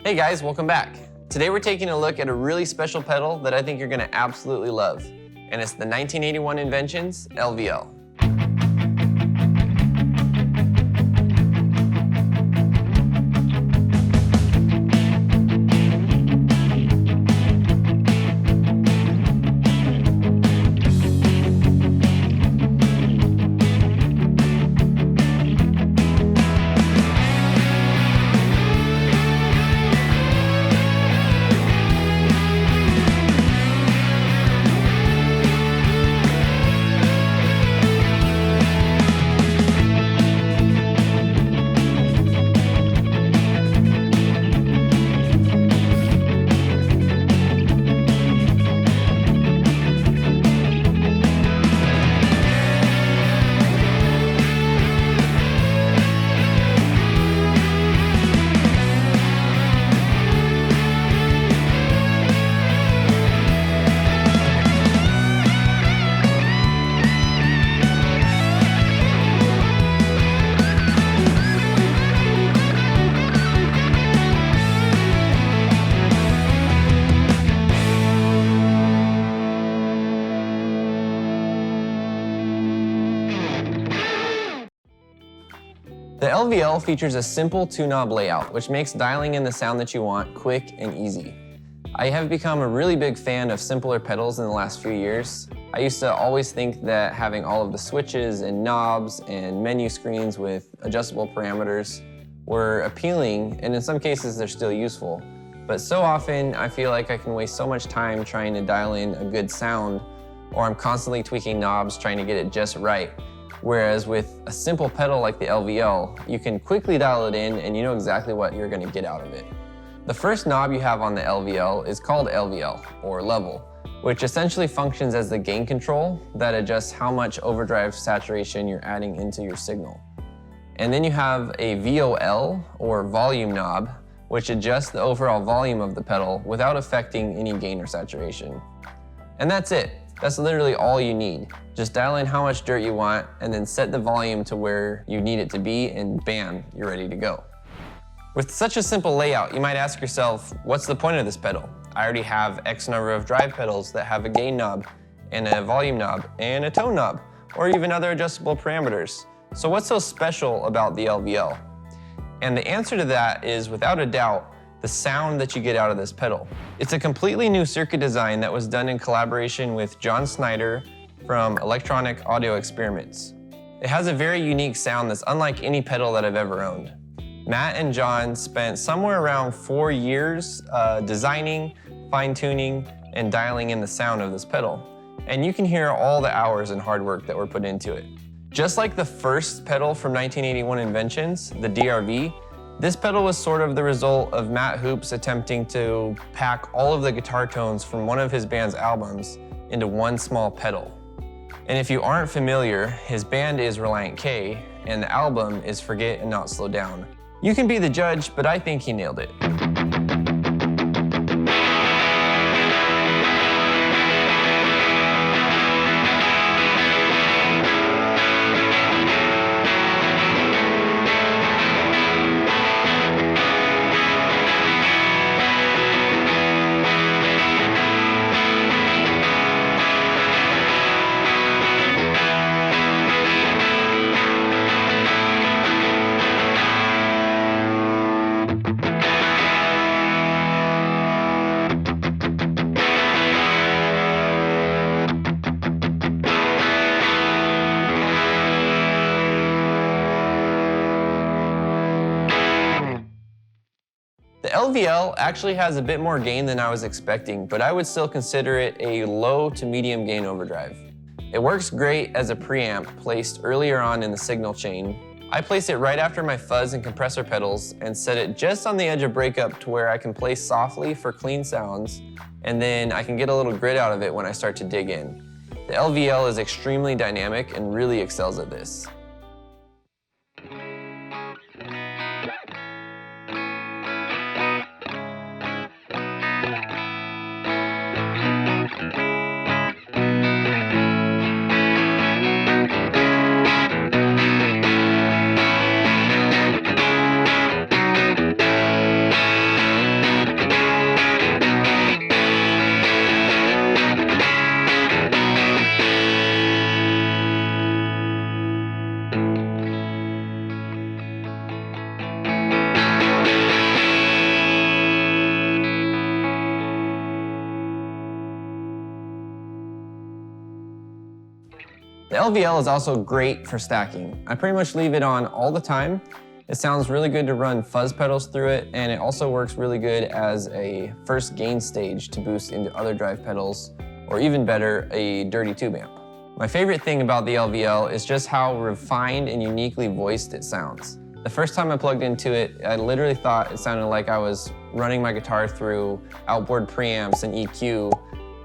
Hey guys, welcome back. Today we're taking a look at a really special pedal that I think you're going to absolutely love, and it's the 1981 Inventions LVL. The LVL features a simple two-knob layout, which makes dialing in the sound that you want quick and easy. I have become a really big fan of simpler pedals in the last few years. I used to always think that having all of the switches and knobs and menu screens with adjustable parameters were appealing, and in some cases they're still useful. But so often I feel like I can waste so much time trying to dial in a good sound, or I'm constantly tweaking knobs trying to get it just right. Whereas with a simple pedal like the LVL, you can quickly dial it in and you know exactly what you're going to get out of it. The first knob you have on the LVL is called LVL, or level, which essentially functions as the gain control that adjusts how much overdrive saturation you're adding into your signal. And then you have a VOL, or volume knob, which adjusts the overall volume of the pedal without affecting any gain or saturation. And that's it. That's literally all you need. Just dial in how much dirt you want and then set the volume to where you need it to be, and bam, you're ready to go. With such a simple layout, you might ask yourself, what's the point of this pedal? I already have X number of drive pedals that have a gain knob and a volume knob and a tone knob, or even other adjustable parameters. So what's so special about the LVL? And the answer to that is, without a doubt, the sound that you get out of this pedal. It's a completely new circuit design that was done in collaboration with John Snyder from Electronic Audio Experiments. It has a very unique sound that's unlike any pedal that I've ever owned. Matt and John spent somewhere around 4 years designing, fine-tuning, and dialing in the sound of this pedal. And you can hear all the hours and hard work that were put into it. Just like the first pedal from 1981 Inventions, the DRV, this pedal was sort of the result of Matt Hoop's attempting to pack all of the guitar tones from one of his band's albums into one small pedal. And if you aren't familiar, his band is Relient K, and the album is Forget and Not Slow Down. You can be the judge, but I think he nailed it. The LVL actually has a bit more gain than I was expecting, but I would still consider it a low to medium gain overdrive. It works great as a preamp placed earlier on in the signal chain. I place it right after my fuzz and compressor pedals and set it just on the edge of breakup to where I can play softly for clean sounds, and then I can get a little grit out of it when I start to dig in. The LVL is extremely dynamic and really excels at this. The LVL is also great for stacking. I pretty much leave it on all the time. It sounds really good to run fuzz pedals through it, and it also works really good as a first gain stage to boost into other drive pedals, or even better, a dirty tube amp. My favorite thing about the LVL is just how refined and uniquely voiced it sounds. The first time I plugged into it, I literally thought it sounded like I was running my guitar through outboard preamps and EQ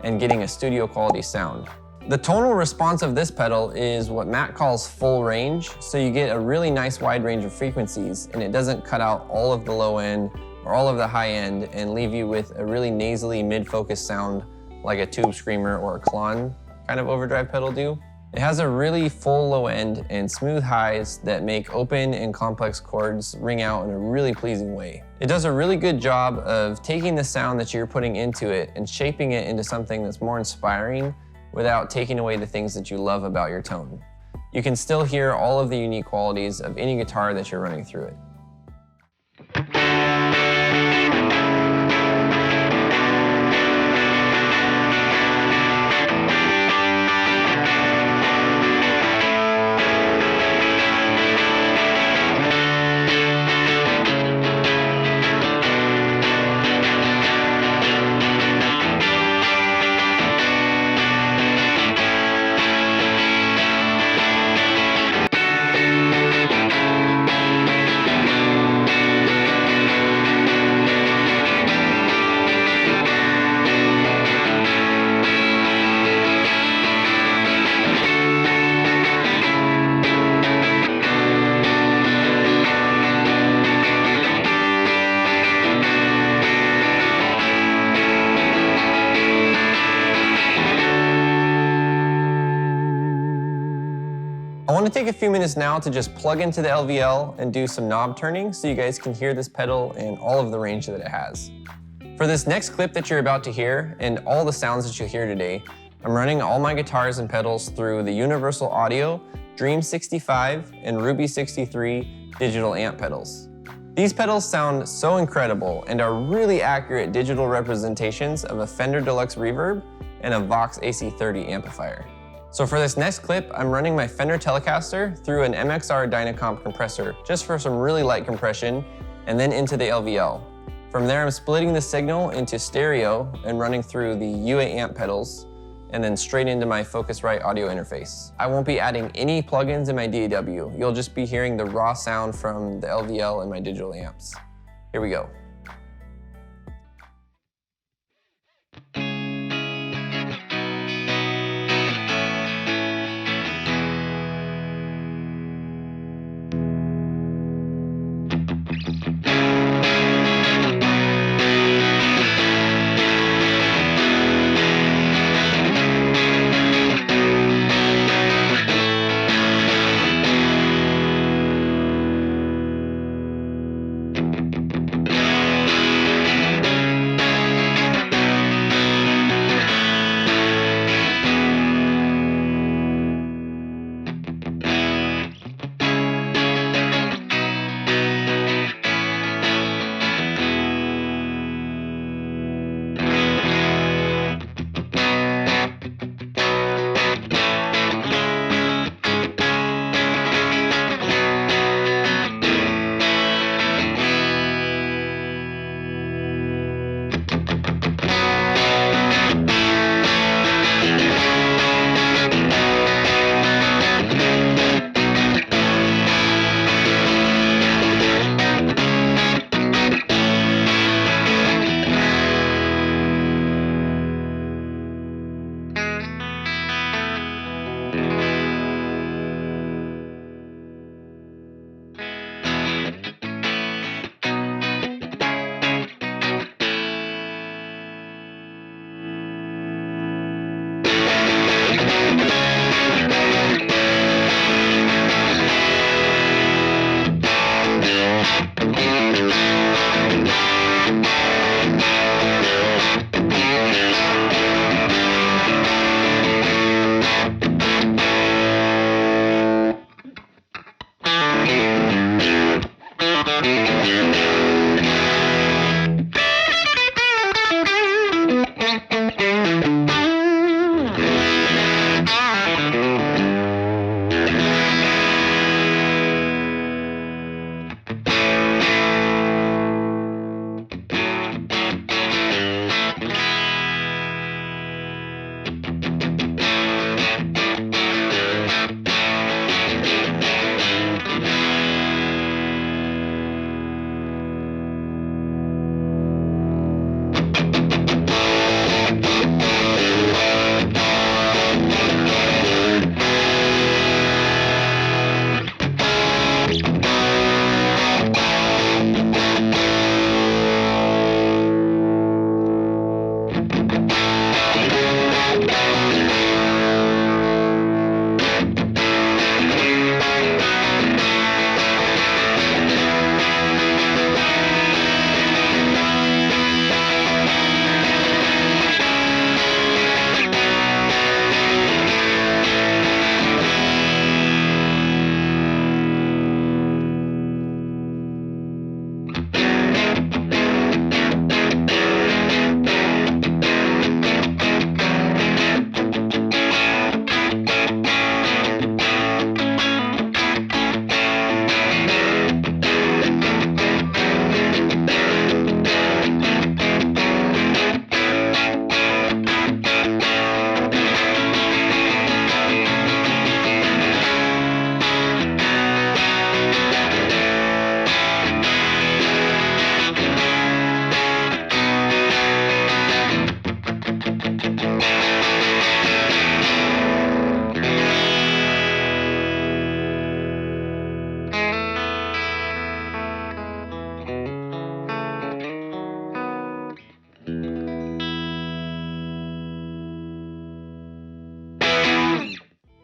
and getting a studio quality sound. The tonal response of this pedal is what Matt calls full range, so you get a really nice wide range of frequencies and it doesn't cut out all of the low end or all of the high end and leave you with a really nasally mid-focus sound like a tube screamer or a Klon kind of overdrive pedal do. It has a really full low end and smooth highs that make open and complex chords ring out in a really pleasing way. It does a really good job of taking the sound that you're putting into it and shaping it into something that's more inspiring without taking away the things that you love about your tone. You can still hear all of the unique qualities of any guitar that you're running through it. I want to take a few minutes now to just plug into the LVL and do some knob turning so you guys can hear this pedal and all of the range that it has. For this next clip that you're about to hear and all the sounds that you'll hear today, I'm running all my guitars and pedals through the Universal Audio Dream 65 and Ruby 63 digital amp pedals. These pedals sound so incredible and are really accurate digital representations of a Fender Deluxe Reverb and a Vox AC30 amplifier. So for this next clip, I'm running my Fender Telecaster through an MXR Dyna compressor just for some really light compression and then into the LVL. From there, I'm splitting the signal into stereo and running through the UA amp pedals and then straight into my Focusrite audio interface. I won't be adding any plugins in my DAW. You'll just be hearing the raw sound from the LVL and my digital amps. Here we go.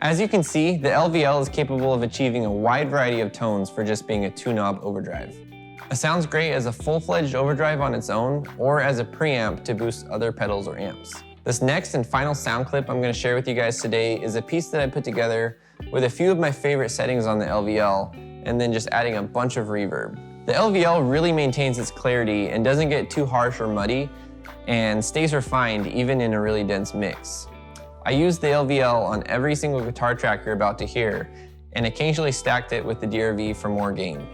As you can see, the LVL is capable of achieving a wide variety of tones for just being a two-knob overdrive. It sounds great as a full-fledged overdrive on its own, or as a preamp to boost other pedals or amps. This next and final sound clip I'm going to share with you guys today is a piece that I put together with a few of my favorite settings on the LVL, and then just adding a bunch of reverb. The LVL really maintains its clarity and doesn't get too harsh or muddy, and stays refined even in a really dense mix. I used the LVL on every single guitar track you're about to hear, and occasionally stacked it with the DRV for more gain.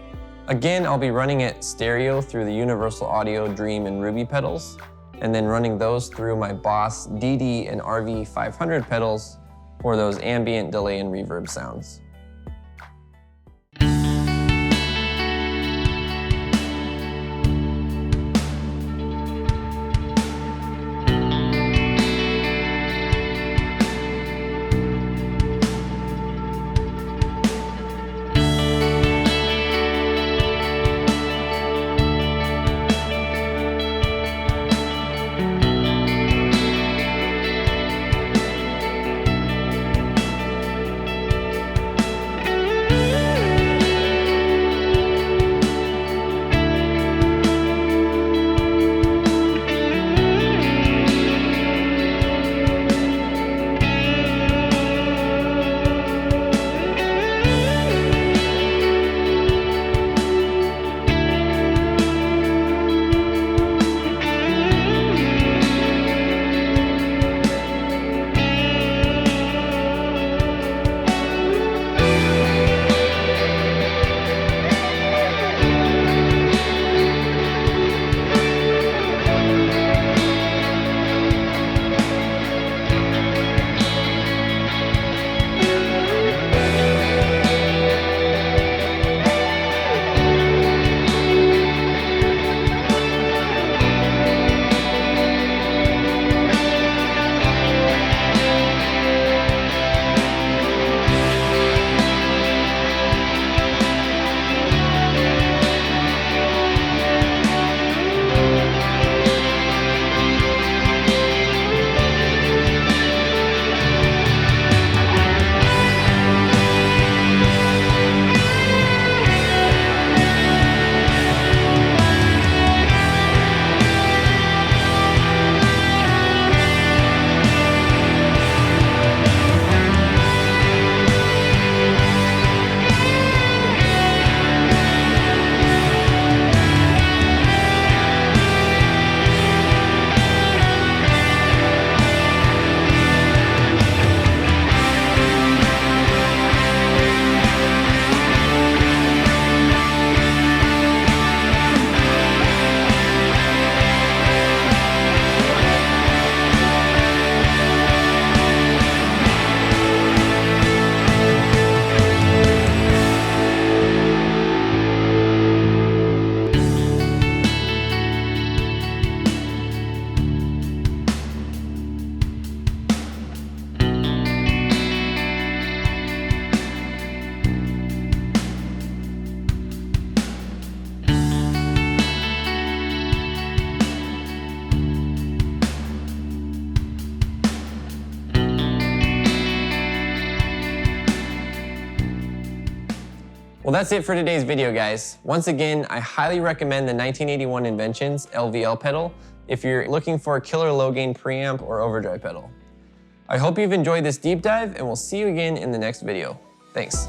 Again, I'll be running it stereo through the Universal Audio Dream and Ruby pedals, and then running those through my Boss DD and RV 500 pedals for those ambient delay and reverb sounds. Well, that's it for today's video, guys. Once again, I highly recommend the 1981 Inventions LVL pedal if you're looking for a killer low gain preamp or overdrive pedal. I hope you've enjoyed this deep dive, and we'll see you again in the next video. Thanks.